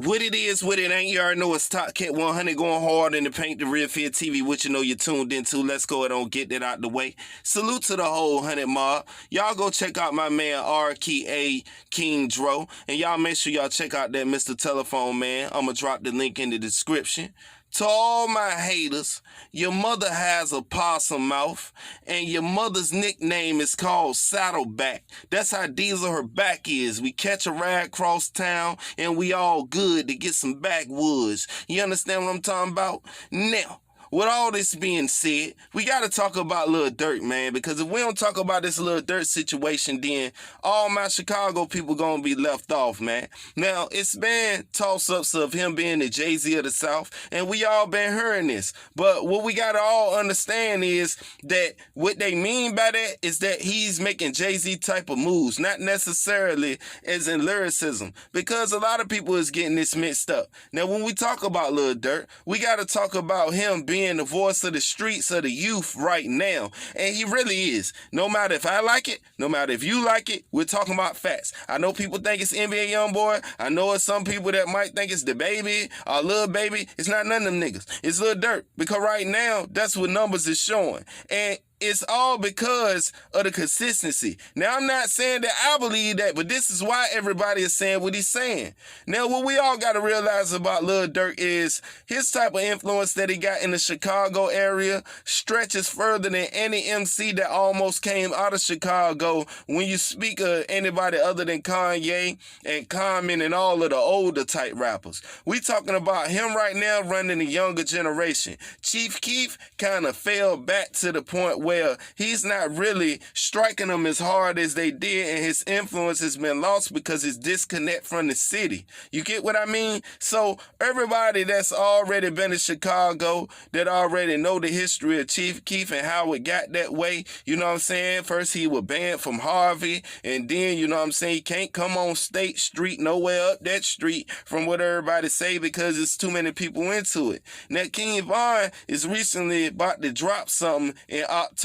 What it is, what it ain't, you already know it's Top Cat 100 going hard in the paint, the real Feeltv, what you know you're tuned into. Let's go ahead and get that out the way. Salute to the whole 100 mob. Y'all go check out my man RKA King Dro, and y'all make sure y'all check out that Mr. Telephone Man. I'm going to drop the link in the description. To all my haters, your mother has a possum mouth, and your mother's nickname is called Saddleback. That's how diesel her back is. We catch a ride across town, and we all good to get some backwoods. You understand what I'm talking about? Now, with all this being said, we got to talk about Lil Durk, man, because if we don't talk about this Lil Durk situation, then all my Chicago people going to be left off, man. Now, it's been toss-ups of him being the Jay-Z of the South, and we all been hearing this. But what we got to all understand is that what they mean by that is that he's making Jay-Z type of moves, not necessarily as in lyricism, because a lot of people is getting this mixed up. Now, when we talk about Lil Durk, we got to talk about him being the voice of the streets of the youth right now. And he really is. No matter if I like it, no matter if you like it, we're talking about facts. I know people think it's NBA Youngboy. I know it's some people that might think it's the baby or Lil Baby. It's not none of them niggas. It's Lil Durk. Because right now, that's what numbers is showing. And it's all because of the consistency. Now, I'm not saying that I believe that, but this is why everybody is saying what he's saying. Now, what we all got to realize about Lil Durk is his type of influence that he got in the Chicago area stretches further than any MC that almost came out of Chicago when you speak of anybody other than Kanye and Common and all of the older type rappers. We talking about him right now running the younger generation. Chief Keef kind of fell back to the point where he's not really striking them as hard as they did, and his influence has been lost because his disconnect from the city. You get what I mean? So everybody that's already been in Chicago, that already know the history of Chief Keef and how it got that way, you know what I'm saying? First he was banned from Harvey, and then, you know what I'm saying, he can't come on State Street, nowhere up that street from what everybody say because it's too many people into it. Now, King Von is recently about to drop something in October.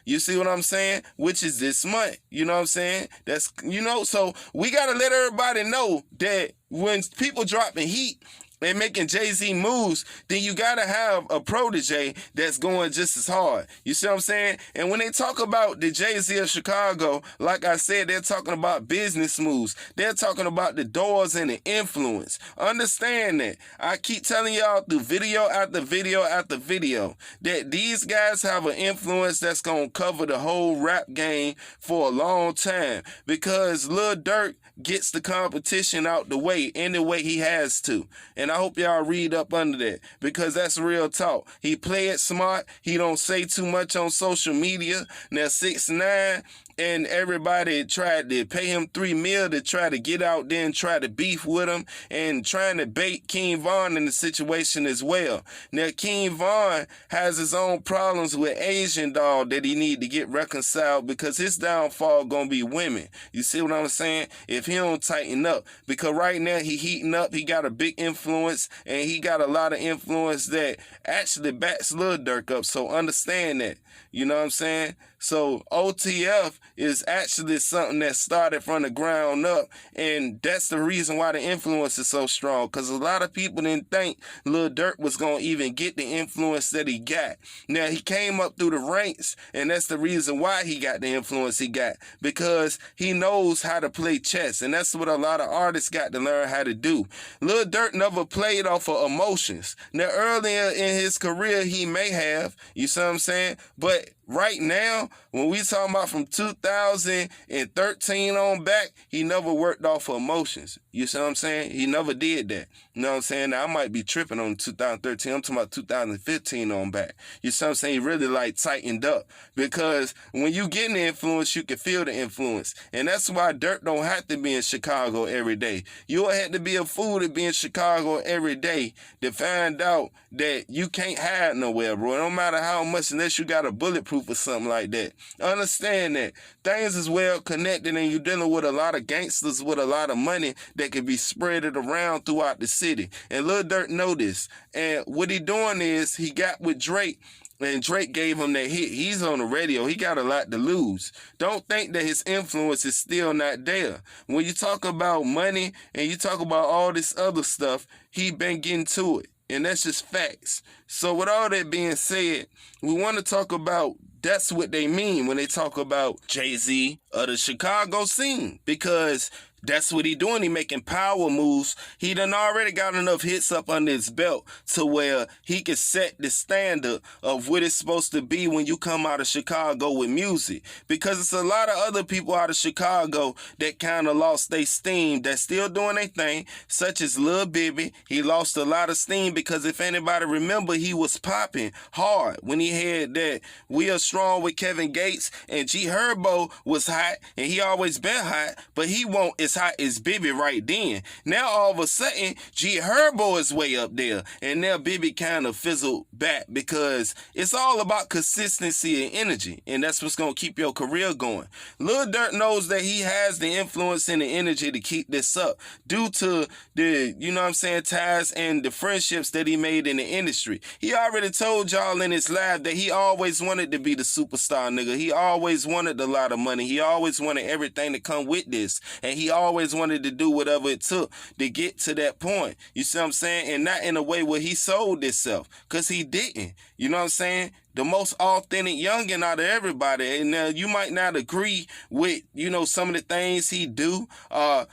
You see what I'm saying? Which is this month. You know what I'm saying? That's, you know, so we got to let everybody know that when people dropping heat and making Jay-Z moves, then you got to have a protege that's going just as hard. You see what I'm saying? And when they talk about the Jay-Z of Chicago, like I said, they're talking about business moves. They're talking about the doors and the influence. Understand that. I keep telling y'all through video after video after video that these guys have an influence that's going to cover the whole rap game for a long time, because Lil Durk gets the competition out the way any way he has to. And I hope y'all read up under that, because that's real talk. He play it smart. He don't say too much on social media. Now 6ix9ine and everybody tried to pay him $3 million to try to get out there and try to beef with him and trying to bait King Von in the situation as well. Now, King Von has his own problems with Asian Doll that he need to get reconciled, because his downfall gonna be women. You see what I'm saying? If he don't tighten up, because right now he heating up, he got a big influence, and he got a lot of influence that actually backs Lil Durk up. So understand that. You know what I'm saying? So OTF is actually something that started from the ground up, and that's the reason why the influence is so strong, because a lot of people didn't think Lil Durk was going to even get the influence that he got. Now, he came up through the ranks, and that's the reason why he got the influence he got, because he knows how to play chess, and that's what a lot of artists got to learn how to do. Lil Durk never played off of emotions. Now, earlier in his career, he may have, you see what I'm saying? But right now, when we talking about from 2013 on back, he never worked off of emotions. You see what I'm saying? He never did that. You know what I'm saying? Now, I might be tripping on 2013. I'm talking about 2015 on back. You see what I'm saying? He really like tightened up, because when you get the influence, you can feel the influence. And that's why Durk don't have to be in Chicago every day. You don't have to be a fool to be in Chicago every day to find out that you can't hide nowhere, bro. No matter how much, unless you got a bulletproof proof or something like that. Understand that things is well connected and you're dealing with a lot of gangsters with a lot of money that can be spread it around throughout the city. And Lil Durk know this. And what he doing is he got with Drake, and Drake gave him that hit. He's on the radio. He got a lot to lose. Don't think that his influence is still not there. When you talk about money and you talk about all this other stuff, he been getting to it. And that's just facts. So with all that being said, we want to talk about that's what they mean when they talk about Jay-Z of the Chicago scene, because that's what he doing. He making power moves. He done already got enough hits up under his belt to where he can set the standard of what it's supposed to be when you come out of Chicago with music. Because it's a lot of other people out of Chicago that kind of lost their steam, that's still doing their thing, such as Lil Bibby. He lost a lot of steam because if anybody remember, he was popping hard when he had that We Are Strong with Kevin Gates, and G Herbo was hot, and he always been hot, but he won't as hot as Bibby right then. Now all of a sudden, G Herbo is way up there, and now Bibby kind of fizzled back because it's all about consistency and energy, and that's what's going to keep your career going. Lil Durk knows that he has the influence and the energy to keep this up due to the, you know what I'm saying, ties and the friendships that he made in the industry. He already told y'all in his live that he always wanted to be the superstar nigga. He always wanted a lot of money. He always wanted everything to come with this, and he always wanted to do whatever it took to get to that point. You see what I'm saying? And not in a way where he sold himself, because he didn't. You know what I'm saying? The most authentic youngin' out of everybody. And you might not agree with, you know, some of the things he do,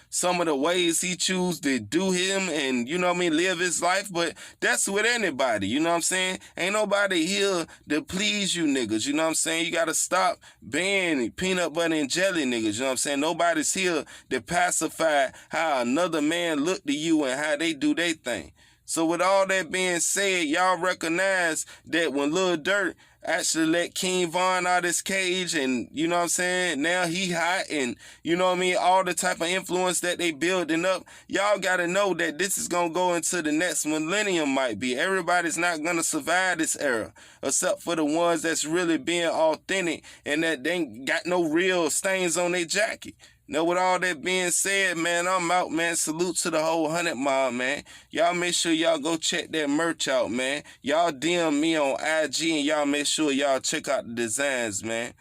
some of the ways he choose to do him and, you know what I mean, live his life, but that's with anybody, you know what I'm saying? Ain't nobody here to please you niggas, you know what I'm saying? You gotta stop being peanut butter and jelly niggas, you know what I'm saying? Nobody's here to pacify how another man look to you and how they do their thing. So with all that being said, y'all recognize that when Lil Durk actually let King Von out his cage and, you know what I'm saying, now he hot and, you know what I mean, all the type of influence that they building up, y'all got to know that this is going to go into the next millennium might be. Everybody's not going to survive this era except for the ones that's really being authentic and that they ain't got no real stains on their jacket. Now, with all that being said, man, I'm out, man. Salute to the whole 100 Mob, man. Y'all make sure y'all go check that merch out, man. Y'all DM me on IG and y'all make sure y'all check out the designs, man.